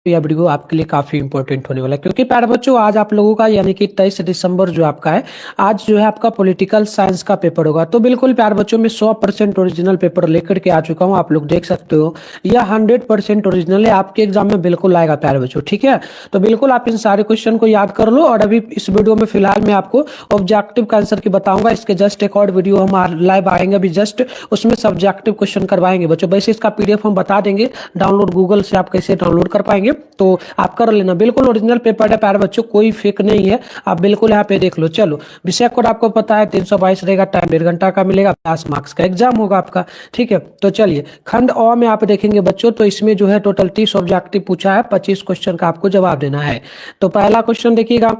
यह वीडियो आपके लिए काफी इंपॉर्टेंट होने वाला है, क्योंकि प्यारे बच्चों आज आप लोगों का यानी कि 23 दिसंबर जो आपका है, आज जो है आपका पॉलिटिकल साइंस का पेपर होगा। तो बिल्कुल प्यारे बच्चों मैं 100% ओरिजिनल पेपर लेकर के आ चुका हूं, आप लोग देख सकते हो यह 100% ओरिजिनल है, आपके एग्जाम में बिल्कुल आएगा प्यारे बच्चों। ठीक है, तो बिल्कुल आप इन सारे क्वेश्चन को याद कर लो। और अभी इस वीडियो में फिलहाल मैं आपको ऑब्जेक्टिव का आंसर की बताऊंगा, इसके जस्ट एक और वीडियो हम लाइव आएंगे अभी जस्ट, उसमें सब्जेक्टिव क्वेश्चन करवाएंगे बच्चों। वैसे इसका पीडीएफ हम बता देंगे डाउनलोड, गूगल से आप कैसे डाउनलोड कर पाएंगे, तो आप कर लेना। बिल्कुल ओरिजिनल पेपर है प्यारे बच्चों, कोई फेक नहीं है, आप बिल्कुल यहाँ पे देख लो। चलो विषय कोड आपको पता है 322 रहेगा, टाइम 1.5 घंटा का मिलेगा, 50 मार्क्स का एग्जाम होगा आपका। ठीक है, तो चलिए खंड अ में आप देखेंगे बच्चों, तो इसमें जो है टोटल 30 ऑब्जेक्टिव पूछा है, 25 क्वेश्चन का आपको जवाब देना है। तो पहला क्वेश्चन देखिएगा,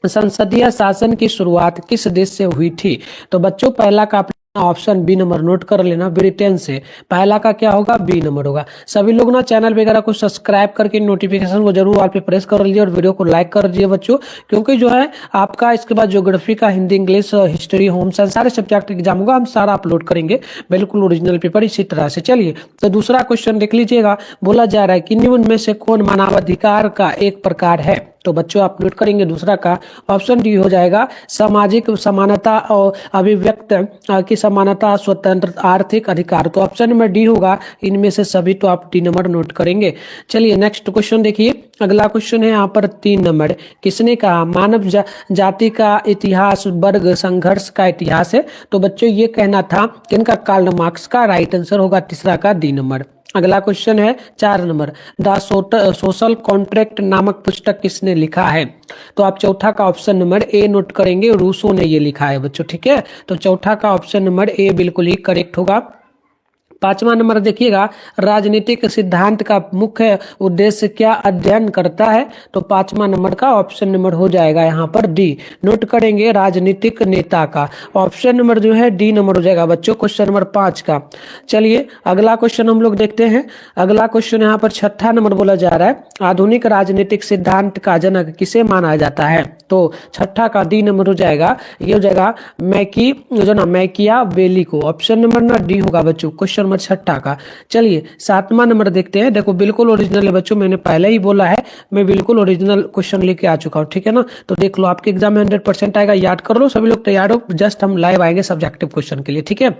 संसदीय शासन की शुरुआत किस देश से हुई थी? तो बच्चों पहला का ऑप्शन बी नंबर नोट कर लेना, ब्रिटेन से। पहला का क्या होगा? बी नंबर होगा। सभी लोग ना चैनल वगैरह को सब्सक्राइब करके नोटिफिकेशन को जरूर ऑल पे प्रेस कर लीजिए और वीडियो को लाइक कर दीजिए बच्चों, क्योंकि जो है आपका इसके बाद ज्योग्राफी का, Hindi, English, history, home science सारे सब्जेक्ट एग्जाम होगा, हम सारा अपलोड करेंगे बिल्कुल ओरिजिनल पेपर इसी तरह से। चलिए तो दूसरा क्वेश्चन देख लीजिएगा, बोला जा रहा है कि निम्न में से कौन मानवाधिकार का एक प्रकार है? तो बच्चों आप नोट करेंगे दूसरा का ऑप्शन डी हो जाएगा, सामाजिक समानता और अभिव्यक्त की समानता, स्वतंत्र आर्थिक अधिकार। तो ऑप्शन नंबर डी होगा इनमें से सभी, तो आप डी नंबर नोट करेंगे। चलिए नेक्स्ट क्वेश्चन देखिए, अगला क्वेश्चन है यहाँ पर 3 नंबर, किसने कहा मानव जाति का इतिहास वर्ग संघर्ष का इतिहास है? तो बच्चों ये कहना था किनका? कार्ल मार्क्स का। राइट आंसर होगा तीसरा का डी नंबर। अगला क्वेश्चन है 4 नंबर, द सोशल कॉन्ट्रैक्ट नामक पुस्तक किसने लिखा है? तो आप चौथा का ऑप्शन नंबर ए नोट करेंगे, रूसो ने ये लिखा है बच्चों। ठीक है, तो चौथा का ऑप्शन नंबर ए बिल्कुल ही करेक्ट होगा। 5वां नंबर देखिएगा, राजनीतिक सिद्धांत का मुख्य उद्देश्य क्या अध्ययन करता है? तो 5वां नंबर का ऑप्शन नंबर हो जाएगा यहाँ पर डी, नोट करेंगे राजनीतिक नेता का। ऑप्शन नंबर जो है डी नंबर हो जाएगा बच्चों, क्वेश्चन नंबर 5 का। चलिए अगला क्वेश्चन हम लोग देखते हैं। अगला क्वेश्चन यहाँ पर 6ठा नंबर बोला जा रहा है, आधुनिक राजनीतिक सिद्धांत का जनक किसे माना जाता है? तो 6ठा का डी नंबर हो जाएगा, ये हो जाएगा मैकियावेली को। ऑप्शन नंबर ना डी होगा बच्चों, क्वेश्चन नंबर 6ठा का। चलिए 7वां नंबर देखते हैं, देखो बिल्कुल ओरिजिनल है बच्चों, मैंने पहले ही बोला है मैं बिल्कुल ओरिजिनल क्वेश्चन लेके आ चुका हूँ। ठीक है ना, तो देख लो आपके एग्जाम में 100% आएगा, याद कर लो, सभी लोग तैयार हो, जस्ट हम लाइव आएंगे सब्जेक्टिव क्वेश्चन के लिए। ठीक है,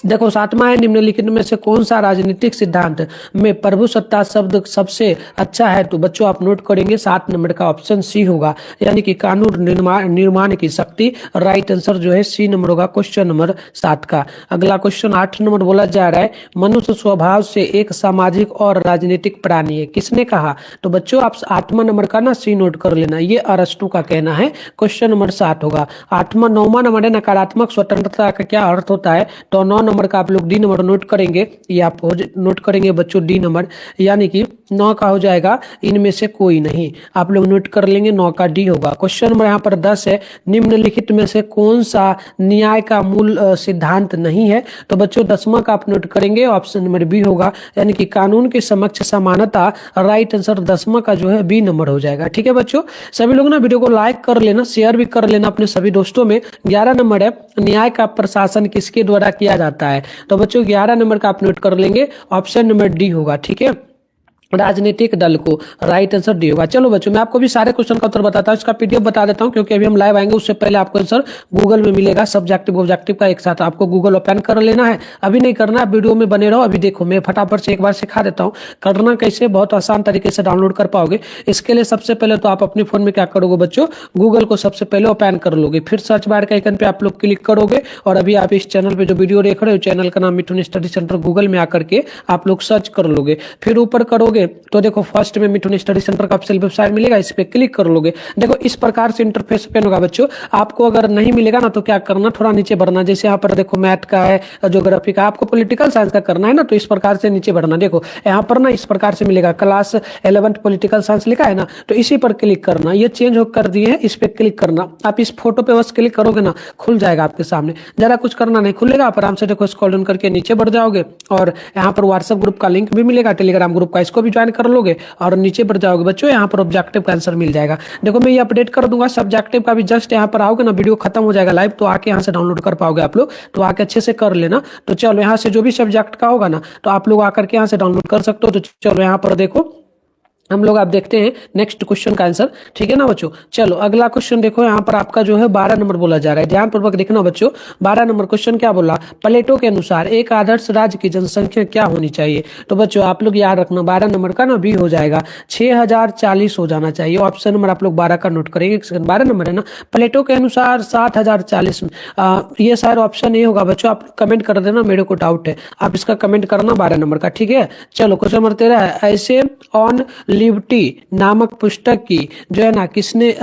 देखो 7वां है, निम्नलिखित में से कौन सा राजनीतिक सिद्धांत में प्रभुसत्ता शब्द सबसे अच्छा है? तो बच्चों आप नोट करेंगे 7 नंबर का ऑप्शन सी होगा, यानी कि कानून निर्माण की शक्ति। राइट आंसर जो है सी नंबर होगा, क्वेश्चन नंबर 7 का। अगला क्वेश्चन 8 नंबर बोला जा रहा है, मनुष्य स्वभाव से एक सामाजिक और राजनीतिक प्राणी है, किसने कहा? तो बच्चों आप 8वां नंबर का ना सी नोट कर लेना, ये अरस्तु का कहना है, क्वेश्चन नंबर 7 होगा। 9वां नंबर है, नकारात्मक स्वतंत्रता का क्या अर्थ होता है? तो 9 नंबर का आप लोग डी नंबर नोट करेंगे, ये आप नोट करेंगे बच्चों डी नंबर, यानी कि 9 का हो जाएगा इनमें से कोई नहीं, आप लोग नोट कर लेंगे 9 का डी होगा। क्वेश्चन नंबर यहाँ पर 10 है, निम्नलिखित में से कौन सा न्याय का मूल सिद्धांत नहीं है? तो बच्चों 10वां का आप नोट करेंगे, ऑप्शन नंबर बी होगा, यानी कि कानून के समक्ष समानता। राइट आंसर 10वां का जो है बी नंबर हो जाएगा। ठीक है बच्चों, सभी लोग ना वीडियो को लाइक कर लेना, शेयर भी कर लेना अपने सभी दोस्तों में। 11 नंबर है, न्याय का प्रशासन किसके द्वारा किया जाता है? तो बच्चों 11 नंबर का आप नोट कर लेंगे, ऑप्शन नंबर डी होगा। ठीक है, राजनीतिक दल को। राइट आंसर डी होगा। चलो बच्चों मैं आपको भी सारे क्वेश्चन का उत्तर बताता हूँ, इसका पीडीएफ बता देता हूँ, क्योंकि अभी हम लाइव आएंगे उससे पहले आपको आंसर गूगल में मिलेगा, सब्जेक्टिव ऑब्जेक्टिव का एक साथ। आपको गूगल ओपन कर लेना है, अभी नहीं करना है, वीडियो में बने रहो। अभी देखो मैं फटाफट से एक बार सिखा देता हूँ करना कैसे, बहुत आसान तरीके से डाउनलोड कर पाओगे। इसके लिए सबसे पहले तो आप अपने फोन में क्या करोगे बच्चों, गूगल को सबसे पहले ओपन कर लोगे, फिर सर्च बार के आइकन पे आप लोग क्लिक करोगे, और अभी आप इस चैनल पे जो वीडियो देख रहे हो चैनल का नाम मिठुन स्टडी सेंटर, गूगल में आकर के आप लोग सर्च कर लोगे। फिर ऊपर करोगे तो देखो फर्स्ट में मिठुन स्टडी सेंटर का ऑफिशियल वेबसाइट मिलेगा, इस पे क्लिक कर लोगे। देखो इस प्रकार से इंटरफेस ओपन होगा बच्चों। आपको अगर नहीं मिलेगा ना तो क्या करना, थोड़ा नीचे बढ़ना, जैसे यहाँ पर देखो मैथ का है, ज्योग्राफी का, आपको पॉलिटिकल साइंस का करना है ना, तो इस प्रकार से नीचे बढ़ना। देखो यहाँ पर ना इस प्रकार से मिलेगा, क्लास 11 पॉलिटिकल साइंस लिखा है ना, तो इसी पर क्लिक करना। ये चेंज हो कर दिए हैं, इस पे क्लिक करना। आप इस फोटो पे बस क्लिक करोगे ना, खुल जाएगा आपके सामने, जरा कुछ करना नहीं, खुलेगा। आप आराम से देखो स्क्रॉल डाउन करके नीचे बढ़ जाओगे, और यहाँ पर व्हाट्सएप ग्रुप का लिंक भी मिलेगा, टेलीग्राम ग्रुप का, इसको भी ज्वाइन कर लोगे, और नीचे बढ़ जाओगे बच्चों, यहाँ पर ऑब्जेक्टिव का आंसर मिल जाएगा। देखो मैं ये अपडेट कर दूंगा सब्जेक्टिव का भी, जस्ट यहाँ पर आओगे ना, वीडियो खत्म हो जाएगा लाइव, तो आके यहाँ से डाउनलोड कर पाओगे आप लोग, तो आके अच्छे से कर लेना। तो चलो यहाँ से जो भी सब्जेक्ट का होगा ना, तो आप लोग आकर के यहाँ से डाउनलोड कर सकते हो। तो चलो यहाँ पर देखो हम लोग आप देखते हैं नेक्स्ट क्वेश्चन का आंसर, ठीक है ना बच्चों। चलो अगला क्वेश्चन देखो, यहाँ पर आपका जो है 12 नंबर बोला जा रहा है, ध्यानपूर्वक देखना बच्चों। 12 नंबर क्वेश्चन क्या बोला, प्लेटो के अनुसार एक आदर्श राज्य की जनसंख्या क्या होनी चाहिए। तो बच्चों आप लोग याद रखना 12 नंबर का ना बी हो जाएगा, 6040 हो जाना चाहिए। ऑप्शन नंबर आप लोग 12 का नोट करेंगे, 12 नंबर है ना। प्लेटो के अनुसार 7040, ये सारे ऑप्शन ए होगा बच्चों। आप कमेंट कर देना, मेरे को डाउट है, आप इसका कमेंट करना 12 नंबर का, ठीक है। चलो क्वेश्चन नंबर 13 है, ऐसे ऑन लिबर्टी नामक पुस्तक की जो है ना किसने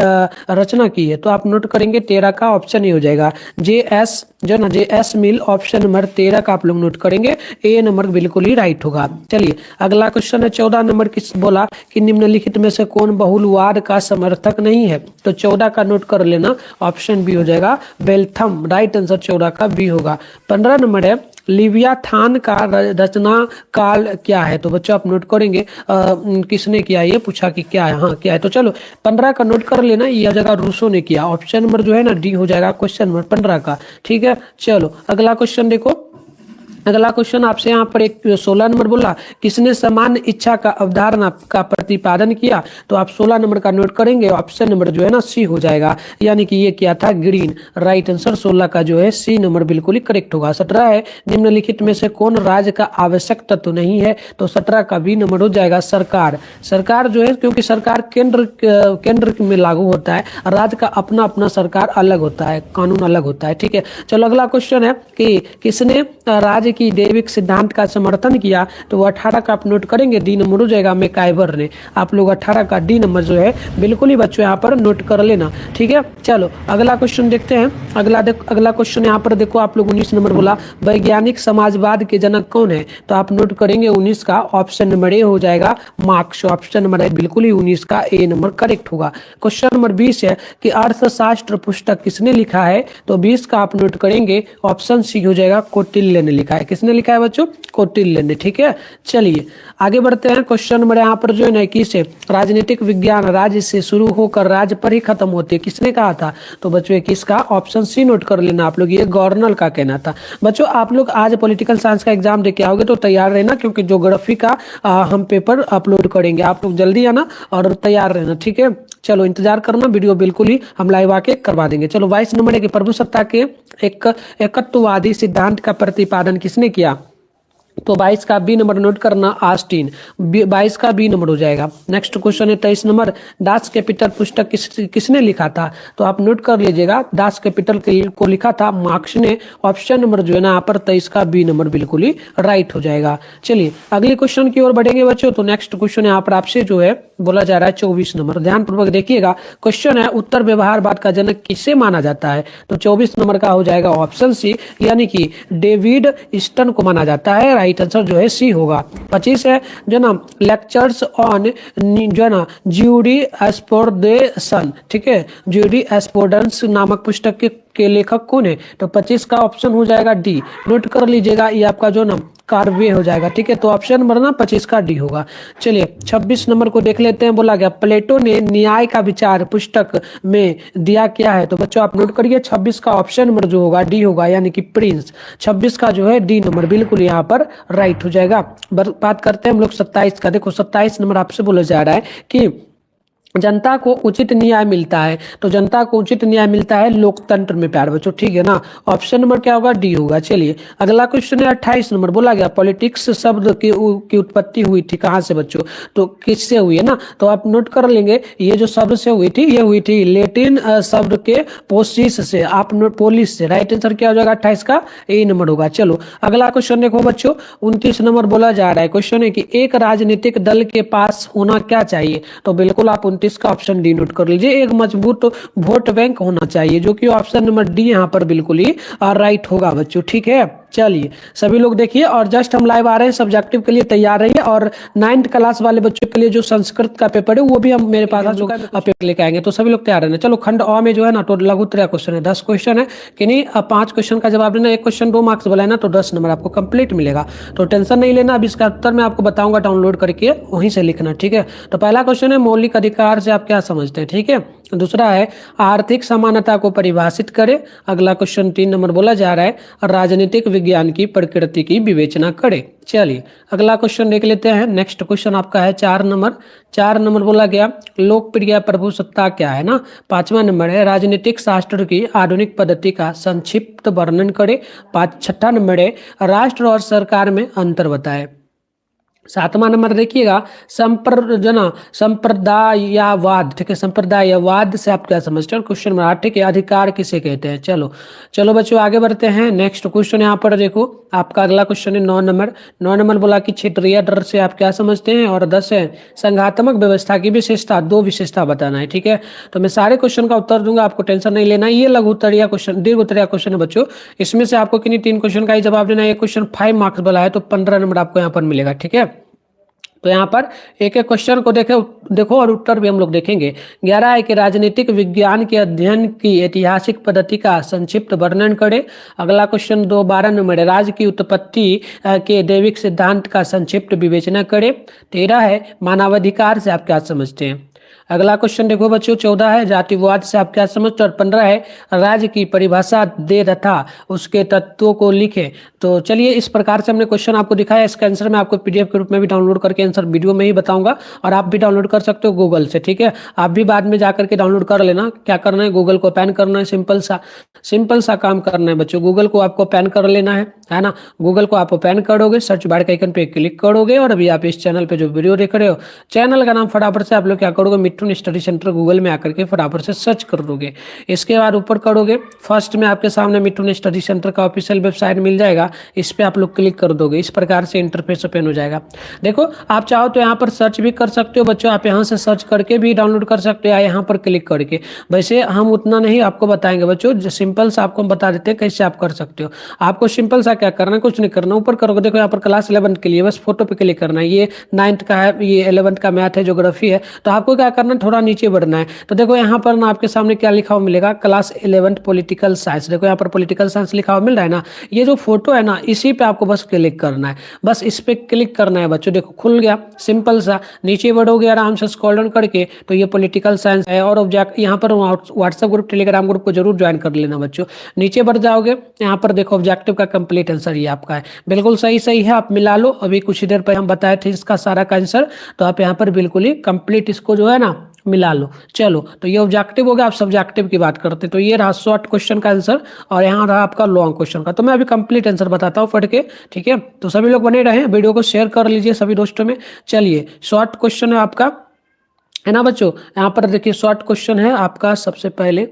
रचना की है। तो आप नोट करेंगे 13 का ऑप्शन ही हो जाएगा JS, जो ना JS मिल। ऑप्शन नंबर 13 का आप लोग नोट करेंगे, ए नंबर बिल्कुल ही राइट होगा। चलिए अगला क्वेश्चन है 14 नंबर, किस बोला कि निम्नलिखित में से कौन बहुलवाद का समर्थक नहीं है। तो 14 का नोट कर लेना, ऑप्शन बी हो जाएगा बेल्थम, राइट आंसर 14 का बी होगा। 15 नंबर है, लिवियाथान का रचना काल क्या है। तो बच्चों आप नोट करेंगे किसने किया, ये पूछा कि क्या है, हाँ क्या है। तो चलो 15 का नोट कर लेना, यह जगह रूसो ने किया। ऑप्शन नंबर जो है ना डी हो जाएगा क्वेश्चन नंबर 15 का, ठीक है। चलो अगला क्वेश्चन देखो, अगला क्वेश्चन आपसे यहाँ पर एक 16 नंबर बोला, किसने सामान्य इच्छा का अवधारणा का प्रतिपादन किया। तो आप 16 नंबर का नोट करेंगे, ऑप्शन नंबर जो है ना सी हो जाएगा, यानी कि ये क्या था ग्रीन, राइट आंसर 16 का जो है सी नंबर बिल्कुल ही करेक्ट होगा। 17 है, निम्नलिखित में से कौन राज्य का आवश्यक तत्व नहीं है। तो 17 का भी नंबर हो जाएगा सरकार। सरकार जो है, क्योंकि सरकार केंद्र में लागू होता है, राज्य का अपना अपना सरकार अलग होता है, कानून अलग होता है, ठीक है। चलो अगला क्वेश्चन है कि किसने राज्य की दैविक सिद्धांत का समर्थन किया। तो वो 18 का आप नोट करेंगे, डी नंबर हो जाएगा मैकाइवर ने। आप लोग 18 का डी नंबर जो है बिल्कुल ही बच्चों यहाँ पर नोट कर लेना, ठीक है। चलो अगला क्वेश्चन देखते हैं। अगला क्वेश्चन यहाँ पर देखो, आप लोग 19 नंबर बोला, वैज्ञानिक समाजवाद के जनक कौन है। तो आप नोट करेंगे 19 का ऑप्शन नंबर ए हो जाएगा मार्क्स। ऑप्शन नंबर ए बिल्कुल ही 19 का ए नंबर करेक्ट होगा। क्वेश्चन नंबर 20 है कि अर्थशास्त्र पुस्तक किसने लिखा है। तो 20 का आप नोट करेंगे, ऑप्शन सी हो जाएगा कौटिल्य ने लिखा है। किसने लिखा है बच्चों, कौटिल्य ने, ठीक है। चलिए आगे बढ़ते हैं। क्वेश्चन नंबर यहाँ पर जो है ना 21 है, राजनीतिक विज्ञान राज्य से शुरू होकर राज्य पर ही खत्म होती है, किसने कहा था। तो बच्चों 21 का ऑप्शन सी नोट कर लेना आप लोग, ये गवर्नर का कहना था। बच्चों आप लोग आज पॉलिटिकल साइंस का एग्जाम देके आओगे तो तैयार रहना, क्योंकि ज्योग्राफी का हम पेपर अपलोड करेंगे, आप लोग जल्दी आना और तैयार रहना, ठीक है। चलो इंतजार करना, वीडियो बिल्कुल ही हम लाइव आके करवा देंगे। चलो 22 नंबर है कि प्रभुसत्ता के एक एकत्ववादी सिद्धांत का प्रतिपादन किसने किया। तो 22 का बी नंबर नोट करना, आस्टीन। 22 का बी नंबर हो जाएगा। नेक्स्ट क्वेश्चन है 23 नंबर, दास कैपिटल पुस्तक किसने लिखा था। तो आप नोट कर लीजिएगा, दास कैपिटल को लिखा था मार्क्स ने। ऑप्शन नंबर जो है ना यहाँ पर 23 का बी नंबर बिल्कुल ही राइट हो जाएगा। चलिए अगले क्वेश्चन की ओर बढ़ेंगे बच्चों। तो नेक्स्ट क्वेश्चन यहाँ पर आपसे जो है बोला जा रहा है 24 नंबर, ध्यानपूर्वक देखिएगा। क्वेश्चन है उत्तर व्यवहारवाद का जनक किसे माना जाता है। तो 24 नंबर का हो जाएगा ऑप्शन सी, यानी कि डेविड स्टन को माना जाता है, राइट आंसर जो है सी होगा। 25 है जो ना लेक्चर्स ऑन जो है ना ज्यूडी एस्पोर्डेशन, ठीक है, ज्यूडी एस्पोर्डेंस नामक पुस्तक के लेखक कौन है। तो 25 का ऑप्शन हो जाएगा डी, नोट कर लीजिएगा, ये आपका जो ना कार्वे हो जाएगा, ठीक है। तो ऑप्शन नंबर ना 25 का डी होगा। चलिए 26 नंबर को देख लेते हैं। बोला गया प्लेटो ने न्याय का विचार पुस्तक में दिया क्या है। तो बच्चों आप नोट करिए 26 का ऑप्शन नंबर जो होगा डी होगा, यानी कि प्रिंस। 26 का जो है डी नंबर बिल्कुल यहाँ पर राइट हो जाएगा। बात करते हैं हम लोग 27 का। देखो 27 नंबर आपसे बोला जा रहा है कि जनता को उचित न्याय मिलता है। तो जनता को उचित न्याय मिलता है लोकतंत्र में प्यार बच्चों, ठीक है ना। ऑप्शन नंबर क्या होगा, डी होगा। चलिए अगला क्वेश्चन है 28 नंबर। बोला गया पॉलिटिक्स शब्द की उत्पत्ति हुई थी कहाँ से बच्चों। तो किससे हुई है ना। तो आप नोट कर लेंगे, ये जो शब्द से हुई थी ये हुई थी लेटिन शब्द के पोसिस से, आप पोलिस से। राइट आंसर क्या हो जाएगा 28 का ए नंबर होगा। चलो अगला क्वेश्चन देखो बच्चों 29 नंबर बोला जा रहा है। क्वेश्चन है कि एक राजनीतिक दल के पास होना क्या चाहिए। तो बिल्कुल आप 29 का ऑप्शन डी नोट कर लीजिए, एक मजबूत वोट बैंक होना चाहिए, जो कि ऑप्शन नंबर डी यहाँ पर बिल्कुल ही राइट होगा बच्चों, ठीक है। चलिए सभी लोग देखिए, और जस्ट हम लाइव आ रहे हैं, सब्जेक्टिव के लिए तैयार रहिए। और 9th क्लास वाले बच्चों के लिए जो संस्कृत का पेपर है वो भी हम मेरे पास आ चुका है, पेपर लेके आएंगे, तो सभी लोग तैयार रहना। चलो खंड अ में जो है ना तो लघुत्रय क्वेश्चन है, 10 क्वेश्चन है कि नहीं। 5 क्वेश्चन का जवाब देना, एक क्वेश्चन 2 मार्क्स बोला है ना, तो 10 नंबर आपको कंप्लीट मिलेगा। तो टेंशन नहीं लेना, अब इसका उत्तर मैं आपको बताऊंगा, डाउनलोड करके वहीं से लिखना, ठीक है। तो पहला क्वेश्चन है मौलिक अधिकार से आप क्या समझते हैं, ठीक है। दूसरा है आर्थिक समानता को परिभाषित करे। अगला क्वेश्चन 3 नंबर बोला जा रहा है राजनीतिक विज्ञान की प्रकृति की विवेचना करे। चलिए अगला क्वेश्चन देख लेते हैं। नेक्स्ट क्वेश्चन आपका है 4 नंबर बोला गया लोकप्रिय प्रभुसत्ता क्या है ना। 5वां नंबर है राजनीतिक शास्त्र की आधुनिक पद्धति का संक्षिप्त वर्णन करे। 6ठा नंबर है राष्ट्र और सरकार में अंतर बताए। 7वां नंबर देखिएगा संप्रदायवाद, ठीक है, संप्रदायवाद से आप क्या समझते हैं। क्वेश्चन नंबर 8, ठीक है, अधिकार किसे कहते हैं। चलो बच्चों आगे बढ़ते हैं। नेक्स्ट क्वेश्चन यहाँ पर देखो आपका अगला क्वेश्चन है 9 नंबर बोला कि क्षेत्रीय डर से आप क्या समझते हैं। और 10 है संघात्मक व्यवस्था की विशेषता, 2 विशेषता बताना है। ठीक है, तो मैं सारे क्वेश्चन का उत्तर दूंगा, आपको टेंशन नहीं लेना। ये लघु उत्तरीय क्वेश्चन, दीर्घ उत्तरीय क्वेश्चन है बच्चों। इसमें से आपको किन्हीं 3 क्वेश्चन का ही जवाब देना है। एक क्वेश्चन 5 मार्क्स वाला है तो 15 नंबर आपको यहाँ पर मिलेगा। ठीक है, तो यहाँ पर एक एक क्वेश्चन को देखो और उत्तर भी हम लोग देखेंगे। 11 है कि राजनीतिक विज्ञान के अध्ययन की ऐतिहासिक पद्धति का संक्षिप्त वर्णन करें। अगला क्वेश्चन 12 नंबर है राज्य की उत्पत्ति के दैविक सिद्धांत का संक्षिप्त विवेचना करें। 13 है मानवाधिकार से आप क्या समझते हैं। अगला क्वेश्चन देखो बच्चों 14 है जातिवाद से आप क्या समझते हो। और 15 है राज्य की परिभाषा दे तथा उसके तत्वों को लिखे। तो चलिए इस प्रकार से हमने क्वेश्चन आपको दिखाया। इसका आंसर मैं आपको पीडीएफ के रूप में भी डाउनलोड करके आंसर वीडियो में ही बताऊंगा और आप भी डाउनलोड कर सकते हो गूगल से। ठीक है, आप भी बाद में जाकर के डाउनलोड कर लेना। क्या करना है, गूगल को ओपन करना है, सिंपल सा काम करना है बच्चों। गूगल को आपको ओपन कर लेना है ना। गूगल को आप ओपन करोगे, सर्च बार के आइकन पे क्लिक करोगे और अभी आप इस चैनल पे जो वीडियो देख रहे हो, चैनल का नाम फटाफट से आप लोग क्या करोगे, मिट्टू स्टडी सेंटर गूगल में आकर के फटाफट से सर्च कर दोगे। इसके बाद ऊपर करोगे, फर्स्ट में आपके सामने मिट्टू स्टडी सेंटर का ऑफिशियल वेबसाइट मिल जाएगा। इस पे आप लोग क्लिक कर दोगे, इस प्रकार से इंटरफेस ओपन हो जाएगा। देखो आप चाहो तो यहाँ पर सर्च भी कर सकते हो बच्चों, आप यहाँ से सर्च करके भी डाउनलोड कर सकते हो या यहाँ पर क्लिक करके। वैसे हम उतना नहीं आपको बताएंगे बच्चों, सिंपल सा आपको हम बता देते हैं कैसे आप कर सकते हो। आपको सिंपल सा क्या करना है, कुछ नहीं करना, ऊपर करोगे देखो यहाँ पर क्लास 11 के लिए बस फोटो पे क्लिक करना है। ये 9th का है, ये 11th का मैथ है, ज्योग्राफी है। तो आपको क्या करना है, थोड़ा नीचे बढ़ना है। तो देखो यहाँ पर ना आपके सामने क्या लिखा हुआ मिलेगा, क्लास 11th पॉलिटिकल साइंस। देखो यहाँ पर पॉलिटिकल साइंस लिखा हुआ मिल रहा है ना। ये जो फोटो है ना, इसी पे आपको बस क्लिक करना है, बस इस पे क्लिक करना है बच्चों। देखो खुल गया, सिंपल सा। नीचे बढ़ोगे आराम से स्क्रॉल डाउन करके तो ये पॉलिटिकल साइंस है। और यहाँ पर व्हाट्सएप ग्रुप, टेलीग्राम ग्रुप को जरूर ज्वाइन कर लेना बच्चों। नीचे बढ़ जाओगे, यहाँ पर देखो ऑब्जेक्टिव का कंप्लीट आंसर ये आपका है। बिल्कुल सही है, आप मिला लो। अभी कुछ ही देर पहले हम बताए थे इसका सारा का आंसर, तो आप यहाँ पर बिल्कुल ही कंप्लीट इसको जो है ना मिला लो। चलो तो ये ऑब्जेक्टिव हो गया, आप सब्जेक्टिव की बात करते हैं। तो ये रहा शॉर्ट क्वेश्चन का आंसर और यहाँ रहा आपका लॉन्ग क्वेश्चन का। तो मैं अभी कंप्लीट आंसर बताता हूँ पढ़ के, ठीक है। तो सभी लोग बने रहे, वीडियो को शेयर कर लीजिए सभी दोस्तों में। चलिए शॉर्ट क्वेश्चन है आपका, है ना बच्चों। यहाँ पर देखिए शॉर्ट क्वेश्चन है आपका। सबसे पहले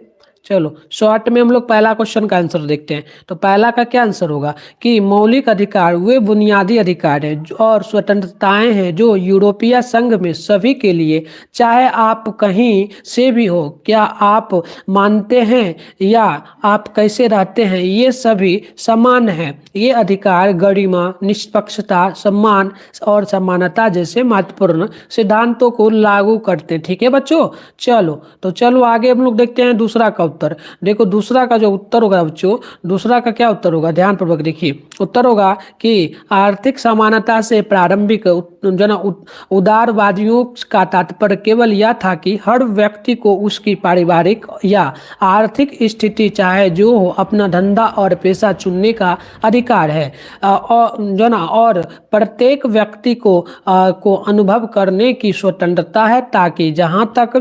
चलो शॉर्ट में हम लोग पहला क्वेश्चन का आंसर देखते हैं। तो पहला का क्या आंसर होगा कि मौलिक अधिकार वे बुनियादी अधिकार हैं और स्वतंत्रताएं हैं जो यूरोपीय संघ में सभी के लिए, चाहे आप कहीं से भी हो, क्या आप मानते हैं या आप कैसे रहते हैं, ये सभी समान हैं। ये अधिकार गरिमा, निष्पक्षता, सम्मान और समानता जैसे महत्वपूर्ण सिद्धांतों को लागू करते हैं। ठीक है बच्चों, चलो आगे हम लोग देखते हैं दूसरा का उत्तर। देखो दूसरा का जो उत्तर होगा बच्चों, दूसरा का क्या उत्तर होगा, ध्यान पूर्वक देखिए। उत्तर होगा कि आर्थिक समानता से प्रारंभिक उदारवादियों का तात्पर्य केवल यह था कि हर व्यक्ति को उसकी पारिवारिक या आर्थिक स्थिति चाहे जो हो, अपना धंधा और पेशा चुनने का अधिकार है और प्रत्येक व्यक्ति को अनुभव करने की स्वतंत्रता है, ताकि जहां तक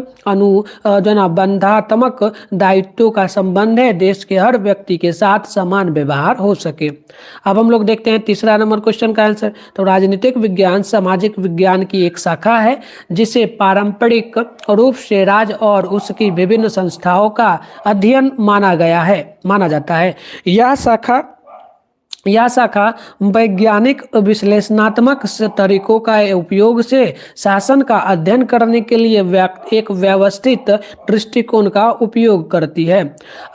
बंधात्मक दायित्वों का संबंध है, देश के हर व्यक्ति के साथ समान व्यवहार हो सके। अब हम लोग देखते हैं तीसरा नंबर क्वेश्चन का आंसर। तो राजनीतिक विज्ञान सामाजिक विज्ञान की एक शाखा है जिसे पारंपरिक रूप से राज्य और उसकी विभिन्न संस्थाओं का अध्ययन माना जाता है। यह शाखा वैज्ञानिक विश्लेषणात्मक तरीकों का उपयोग से शासन का अध्ययन करने के लिए एक व्यवस्थित दृष्टिकोण का उपयोग करती है।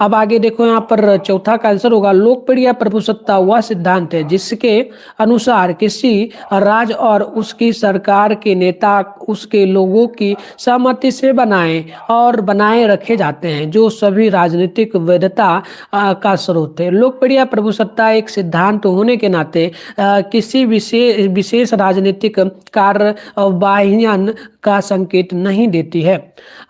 अब आगे देखो, यहाँ पर चौथा का आंसर होगा लोकप्रिय प्रभुसत्ता वह सिद्धांत है जिसके अनुसार किसी राज्य और उसकी सरकार के नेता उसके लोगों की सहमति से बनाए और बनाए रखे जाते हैं, जो सभी राजनीतिक वैधता का स्रोत है। लोकप्रिय प्रभुसत्ता एक सिद्धांत होने के नाते किसी विशेष राजनीतिक कार्यवाहियन का संकेत नहीं देती है।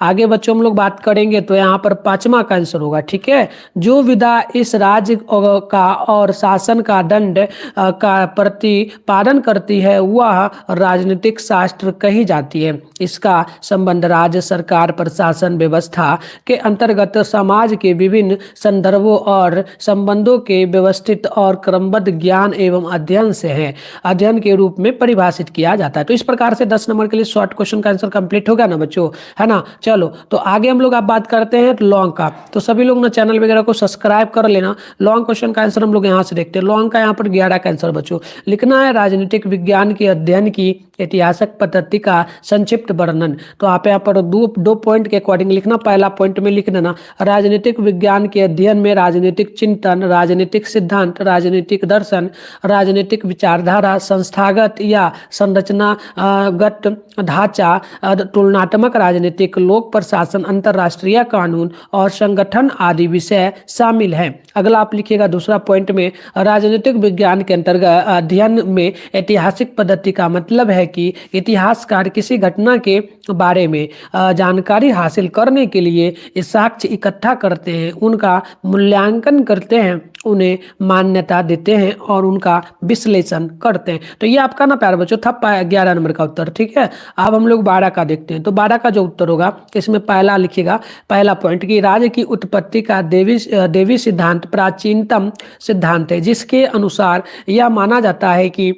आगे बच्चों हम लोग बात करेंगे तो यहाँ पर पांचवा का आंसर होगा, ठीक है। जो विधा इस राज्य का और शासन का दंड का प्रतिपादन करती है वह राजनीतिक शास्त्र कही जाती है। इसका संबंध राज्य सरकार प्रशासन व्यवस्था के अंतर्गत समाज के विभिन्न संदर्भों और संबंधों के व्यवस्थित और क्रमबद्ध ज्ञान एवं अध्ययन से है, अध्ययन के रूप में परिभाषित किया जाता है। तो इस प्रकार से 10 नंबर के लिए शॉर्ट क्वेश्चन का आंसर कंप्लीट होगा ना बच्चों, है ना। चलो तो आगे हम लोग आप बात करते हैं लॉन्ग का। तो सभी लोग ना चैनल वगैरह को सब्सक्राइब कर लेना। लॉन्ग क्वेश्चन का आंसर हम लोग यहाँ से देखते हैं। लॉन्ग का यहाँ पर 11 का आंसर बच्चों लिखना है, राजनीतिक विज्ञान के अध्ययन की ऐतिहासिक पद्धति का संक्षिप्त वर्णन। तो आप यहाँ पर दो पॉइंट के अकॉर्डिंग लिखना। पहला पॉइंट में लिख देना राजनीतिक विज्ञान के अध्ययन में राजनीतिक चिंतन, राजनीतिक सिद्धांत, राजनीतिक दर्शन, राजनीतिक विचारधारा, संस्थागत या संरचनागत ढांचा, तुलनात्मक राजनीतिक, लोक प्रशासन, अंतरराष्ट्रीय कानून और संगठन आदि विषय शामिल हैं। अगला आप लिखिएगा दूसरा पॉइंट में राजनीतिक विज्ञान के अंतर्गत अध्ययन में ऐतिहासिक पद्धति का मतलब है कि इतिहासकार किसी घटना के बारे में जानकारी हासिल करने के लिए साक्ष्य इकट्ठा करते हैं, उनका मूल्यांकन करते हैं, उन्हें मान्यता देते हैं और उनका विश्लेषण करते हैं। तो ये आपका ना प्यारे बच्चों था 11 नंबर का उत्तर, ठीक है। अब हम लोग 12 का देखते हैं। तो 12 का जो उत्तर होगा इसमें पहला लिखिएगा, पहला पॉइंट कि राज्य की उत्पत्ति का देवी सिद्धांत प्राचीनतम सिद्धांत है, जिसके अनुसार यह माना जाता है कि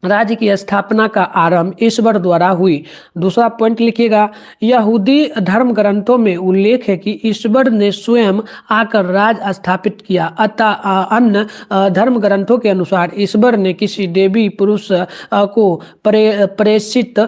राज्य की स्थापना का आरंभ ईश्वर द्वारा हुई। दूसरा पॉइंट लिखिएगा, यहूदी धर्म ग्रंथों में उल्लेख है कि ईश्वर ने स्वयं आकर राज स्थापित किया, अतः अन्य धर्म ग्रंथों के अनुसार ईश्वर ने किसी देवी पुरुष को प्रेषित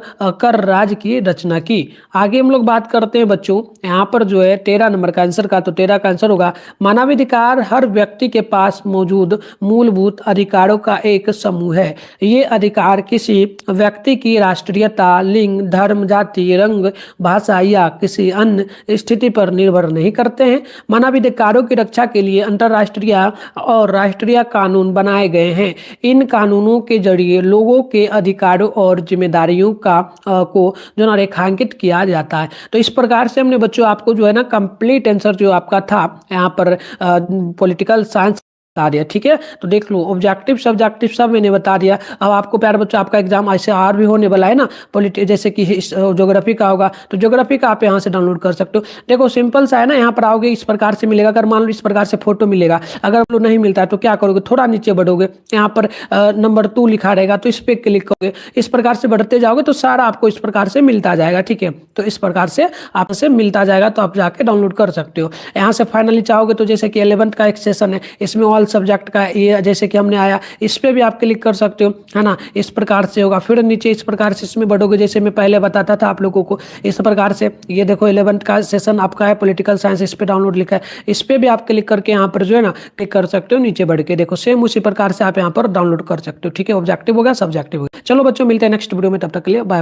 कर राज्य की रचना की। आगे हम लोग बात करते हैं बच्चों, यहाँ पर जो है 13 नंबर का आंसर का। तो 13 का आंसर होगा मानवाधिकार हर व्यक्ति के पास मौजूद मूलभूत अधिकारों का एक समूह है। ये अधिकार किसी व्यक्ति की राष्ट्रीयता, लिंग, धर्म, जाति, रंग, भाषा या किसी अन्य स्थिति पर निर्भर नहीं करते हैं। मानवाधिकारों की रक्षा के लिए अंतर्राष्ट्रीय और राष्ट्रीय कानून बनाए गए हैं। इन कानूनों के जरिए लोगों के अधिकारों और जिम्मेदारियों को जो ना रेखांकित किया जाता है। तो इस प्रकार से हमने बच्चों आपको जो है ना कंप्लीट आंसर जो आपका था यहाँ पर पॉलिटिकल साइंस बता दिया, ठीक है। तो देख लो ऑब्जेक्टिव सब्जेक्टिव सब मैंने बता दिया। अब आपको प्यारे बच्चों आपका एग्जाम ऐसे और भी होने वाला है ना, जैसे कि ज्योग्राफी का होगा, तो ज्योग्राफी का आप यहाँ से डाउनलोड कर सकते हो। देखो सिंपल सा है ना, यहाँ पर आओगे इस प्रकार से मिलेगा। अगर मान लो इस प्रकार से फोटो मिलेगा, अगर नहीं मिलता है तो क्या करोगे, थोड़ा नीचे बढ़ोगे, यहाँ पर नंबर 2 लिखा रहेगा, तो इस पर क्लिक करोगे, इस प्रकार से बढ़ते जाओगे तो सारा आपको इस प्रकार से मिलता जाएगा, ठीक है। तो इस प्रकार से आपसे मिलता जाएगा, तो आप जाके डाउनलोड कर सकते हो। यहाँ से फाइनली चाहोगे तो जैसे कि 11th का एक सेशन है, इसमें ऑल सब्जेक्ट का ये जैसे कि हमने आया, इस पे भी आप क्लिक कर सकते हो, है ना। इस प्रकार से होगा, फिर नीचे इस प्रकार से इसमें बढ़ोगे, जैसे मैं पहले बताता था आप लोगों को, इस प्रकार से ये देखो 11th का सेशन आपका है पॉलिटिकल साइंस, इस पे डाउनलोड लिखा है, इस पे भी आप क्लिक करके यहाँ पर जो है ना क्लिक कर सकते हो। नीचे बढ़ के देखो सेम उसी प्रकार से आप यहाँ पर डाउनलोड कर सकते हो, ठीक है। ऑब्जेक्टिव होगा, सब्जेक्टिव होगा। चलो बच्चों मिलते हैं नेक्स्ट वीडियो में, तब तक के लिए बाय बाय।